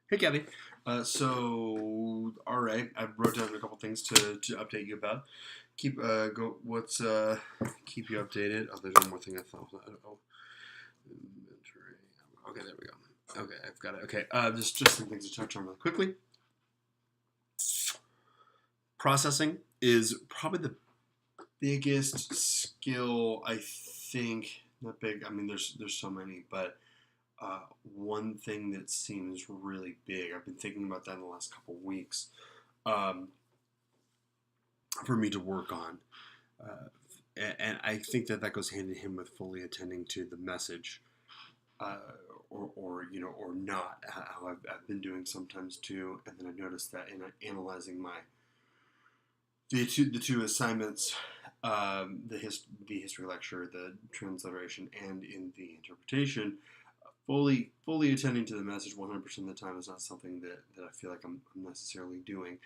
Hey, Kathy. All right, I wrote down a couple things to update you about. Keep you updated. Oh, there's one more thing I thought. Oh, inventory. Okay, there we go. Okay, I've got it. Okay, just some things to touch on really quickly. Processing is probably the biggest skill I think. Not big. I mean, there's so many, but one thing that seems really big. I've been thinking about that in the last couple of weeks. Um, for me to work on. Uh, and I think that goes hand in hand with fully attending to the message, uh, or not, how I've been doing sometimes too. And then I noticed that in analyzing the two assignments, the history lecture, the transliteration, and in the interpretation, fully attending to the message 100% of the time is not something that I feel like I'm necessarily doing.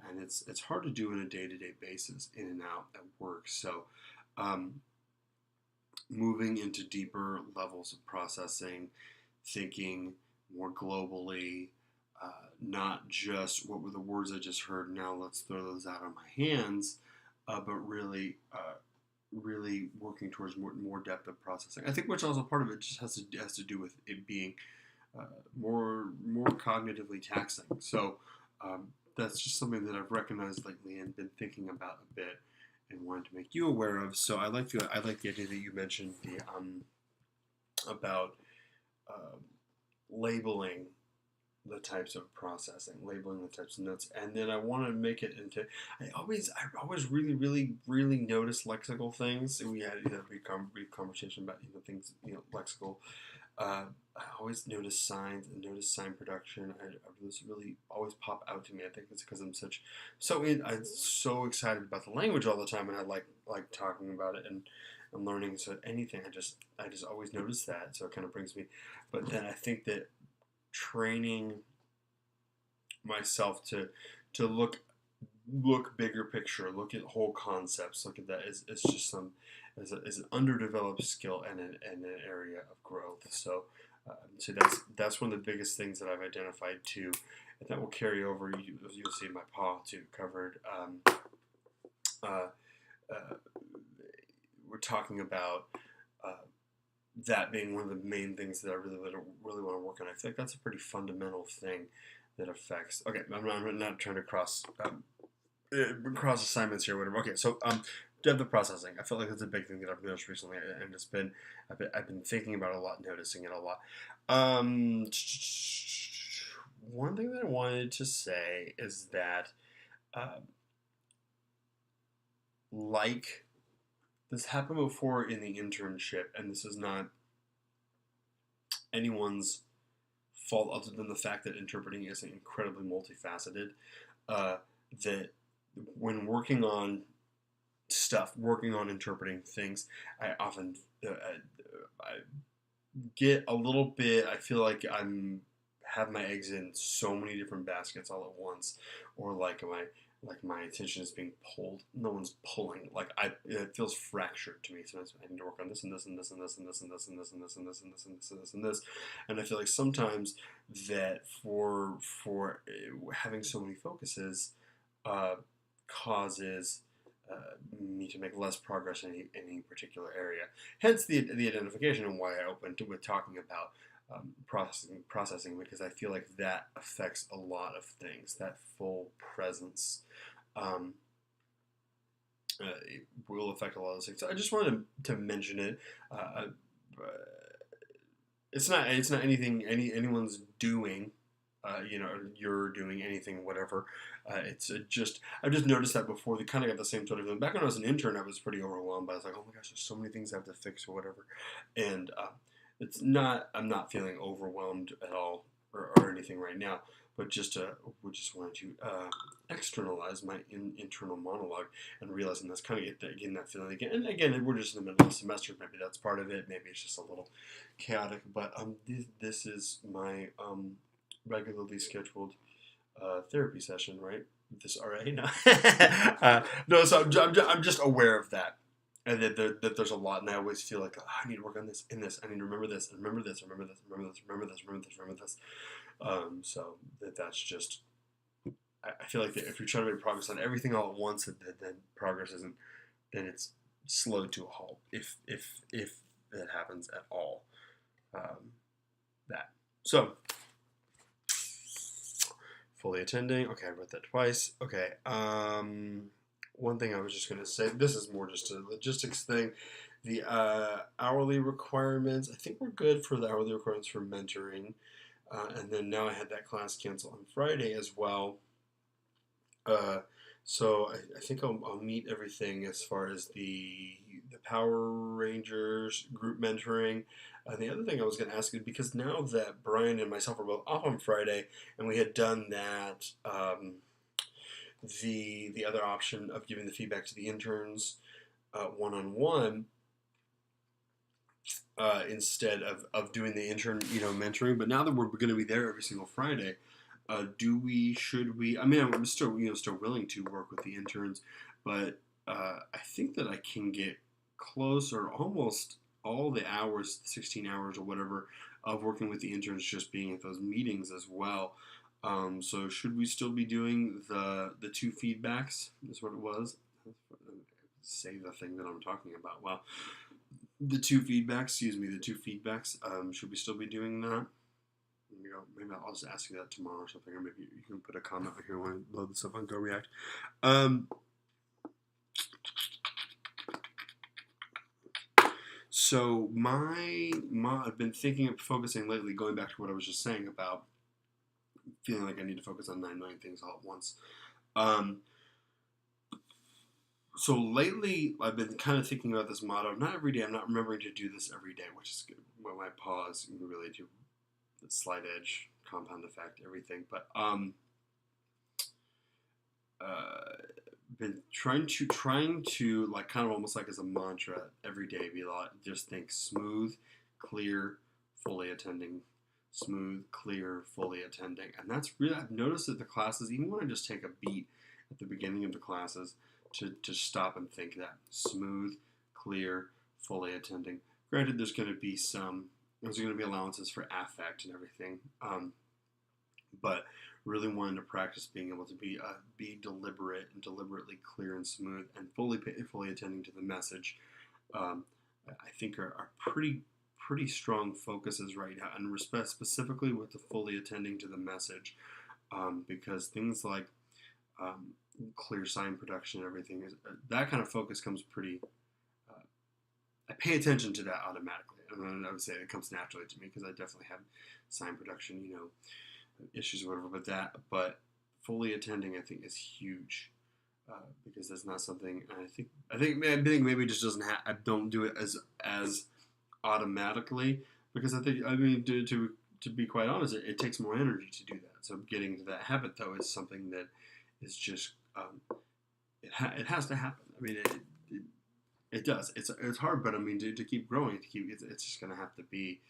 And it's hard to do on a day-to-day basis in and out at work. So um, moving into deeper levels of processing, thinking more globally, not just what were the words I just heard, now let's throw those out on my hands, but really working towards more depth of processing. I think which also part of it just has to do with it being uh, more cognitively taxing. So um, that's just something that I've recognized lately and been thinking about a bit and wanted to make you aware of. So I like the idea that you mentioned the about uh, labeling the types of processing, labeling the types of notes, and then I want to make it into. I always really notice lexical things. We had a brief conversation about things lexical. I always notice signs and notice sign production. This really always pop out to me. I think it's because I'm so excited about the language all the time, and I like talking about it and learning. So anything, I just always notice that. So it kind of brings me. But then I think that training myself to look bigger picture, look at whole concepts, look at that is just as an underdeveloped skill and an area of growth. So that's one of the biggest things that I've identified too, and that will carry over. You'll see my paw too covered. Uh, uh, we're talking about. That being one of the main things that I really want to work on. I feel like that's a pretty fundamental thing that affects. Okay, I'm not trying to cross assignments here, or whatever. Okay, so depth of processing. I feel like that's a big thing that I've noticed recently, and I've been thinking about it a lot, noticing it a lot. Um, One thing that I wanted to say is that, uh, like this happened before in the internship, and this is not anyone's fault other than the fact that interpreting is incredibly multifaceted. Uh, that when working on stuff, working on interpreting things, I often I get a little bit. I feel like have my eggs in so many different baskets all at once, or like my attention is being pulled. No one's pulling. It feels fractured to me. Sometimes I need to work on this and this and this and this and this and this and this and this and this and this and this and this and this. And I feel like sometimes that for having so many focuses uh, causes me to make less progress in any particular area. Hence the identification and why I opened with talking about processing, because I feel like that affects a lot of things. That full presence um, it will affect a lot of things. So I just wanted to mention it. Uh, it's not anything anyone's doing. You're doing anything, whatever. It's just I've just noticed that before. They kind of got the same sort of thing. Back when I was an intern, I was pretty overwhelmed. But I was like, oh my gosh, there's so many things I have to fix or whatever. And it's not. I'm not feeling overwhelmed at all or anything right now. But we just wanted to externalize my internal monologue and realizing that's kind of getting that feeling again. And again, we're just in the middle of the semester. Maybe that's part of it. Maybe it's just a little chaotic. But this is my regularly scheduled therapy session, right? This RA? No. No, so I'm just aware of that. And that there's a lot, and I always feel like, oh, I need to work on this, in this. I need to remember this, and remember this, remember this, remember this, remember this, remember this, remember this. So that's just, I feel like if you're trying to make progress on everything all at once, then progress isn't, then it's slowed to a halt if that happens at all. Um, that so fully attending. Okay, I wrote that twice. Okay. One thing I was just gonna say. This is more just a logistics thing. The hourly requirements. I think we're good for the hourly requirements for mentoring. And then now I had that class cancel on Friday as well. Uh, so I think I'll meet everything as far as the Power Rangers group mentoring. The other thing I was going to ask is because now that Brian and myself are both off on Friday, and we had done that, the other option of giving the feedback to the interns one on one instead of doing the intern mentoring. But now that we're going to be there every single Friday, should we? I mean, I'm still still willing to work with the interns, but I think that I can get close or almost all the hours, 16 hours or whatever, of working with the interns just being at those meetings as well. So should we still be doing the two feedbacks? Is what it was. Say the thing that I'm talking about. Well, the two feedbacks. Excuse me, the two feedbacks. Should we still be doing that? Maybe I'll just ask you that tomorrow or something, or maybe you can put a comment here when I load this up on Go React. So I've been thinking of focusing lately, going back to what I was just saying about feeling like I need to focus on 9 million things all at once. So lately, I've been kind of thinking about this motto. Not every day. I'm not remembering to do this every day, which is good. When my pause really do the slight edge, compound effect, everything. But been trying to like kind of almost like as a mantra every day. Be a lot. Just think smooth, clear, fully attending. Smooth, clear, fully attending. And that's really, I've noticed that the classes, even when I just take a beat at the beginning of the classes, to stop and think that smooth, clear, fully attending. Granted, there's going to be allowances for affect and everything, but really wanting to practice being able to be deliberate and deliberately clear and smooth and fully attending to the message. I think are pretty strong focuses right now, and respect specifically with the fully attending to the message, because things like clear sign production and everything is that kind of focus comes pretty. I pay attention to that automatically. I would say it comes naturally to me because I definitely have sign production, issues or whatever. But fully attending, I think, is huge because that's not something. I think maybe it just doesn't. I don't do it as automatically because to be quite honest, it takes more energy to do that. So getting to that habit though is something that is just it has to happen. I mean, it does. It's hard, but I mean, to keep growing, it's just gonna have to be.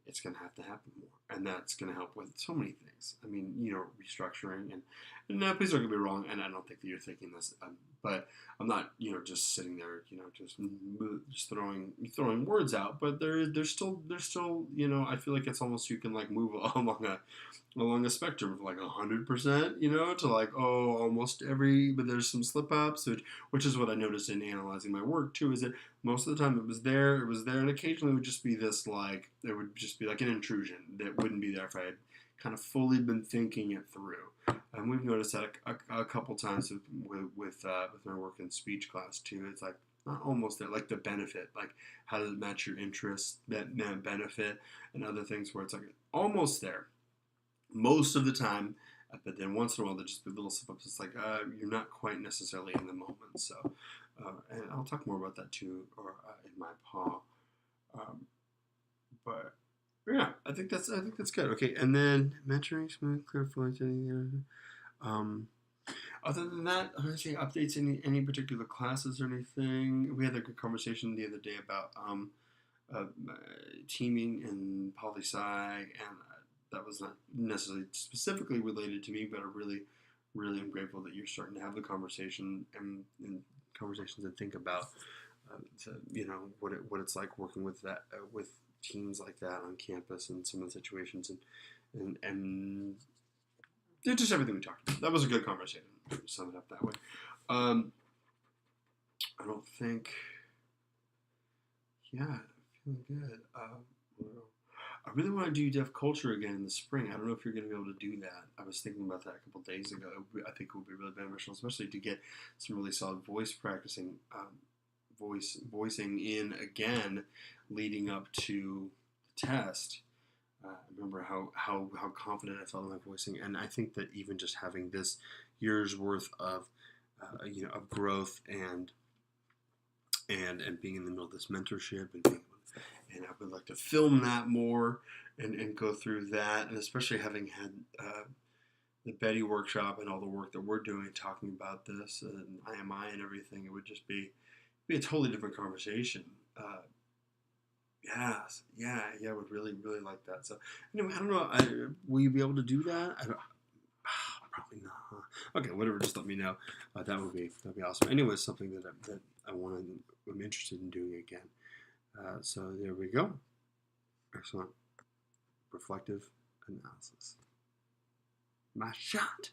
It's gonna have to happen more, and that's gonna help with so many things. I mean, restructuring and now please don't get me wrong, and I don't think that you're thinking this, but I'm not, just sitting there, just throwing words out. But there's still, I feel like it's almost you can like move along a spectrum of like 100%, to like almost every, but there's some slip ups, which is what I noticed in analyzing my work too. Is that most of the time it was there, and occasionally it would just be this like it would just be like an intrusion that wouldn't be there if I had kind of fully been thinking it through. And we've noticed that a couple times with my work in speech class too. It's like not almost there, like the benefit, like how does it match your interests, that benefit, and other things where it's like almost there most of the time, but then once in a while there's just little slip-ups. It's like you're not quite necessarily in the moment. So, and I'll talk more about that too, or in my paw. But yeah, I think that's good. Okay, and then mentoring, smooth, clear, fluent. Other than that, I say updates any particular classes or anything. We had a good conversation the other day about teaming and poli sci, and that was not necessarily specifically related to me, but I really, really am grateful that you're starting to have the conversation and conversations and think about what it's like working with that with teams like that on campus and some of the situations and just everything we talked about. That was a good conversation. Sum it up that way. I don't think. Yeah, feeling good. I really want to do deaf culture again in the spring. I don't know if you're going to be able to do that. I was thinking about that a couple days ago. I think it would be really beneficial, especially to get some really solid voice practicing, voicing in again, leading up to the test. I remember how confident I felt in my voicing, and I think that even just having this year's worth of of growth and being in the middle of this mentorship and I would like to film that more and go through that, and especially having had the Betty workshop and all the work that we're doing talking about this and IMI and everything, it would just be a totally different conversation. I would really like that. So anyway, I don't know. Will you be able to do that? I don't. Probably not. Huh? Okay, whatever. Just let me know. That'd be awesome. Anyway, something that I'm interested in doing again. So there we go. Excellent. Reflective analysis. My shot.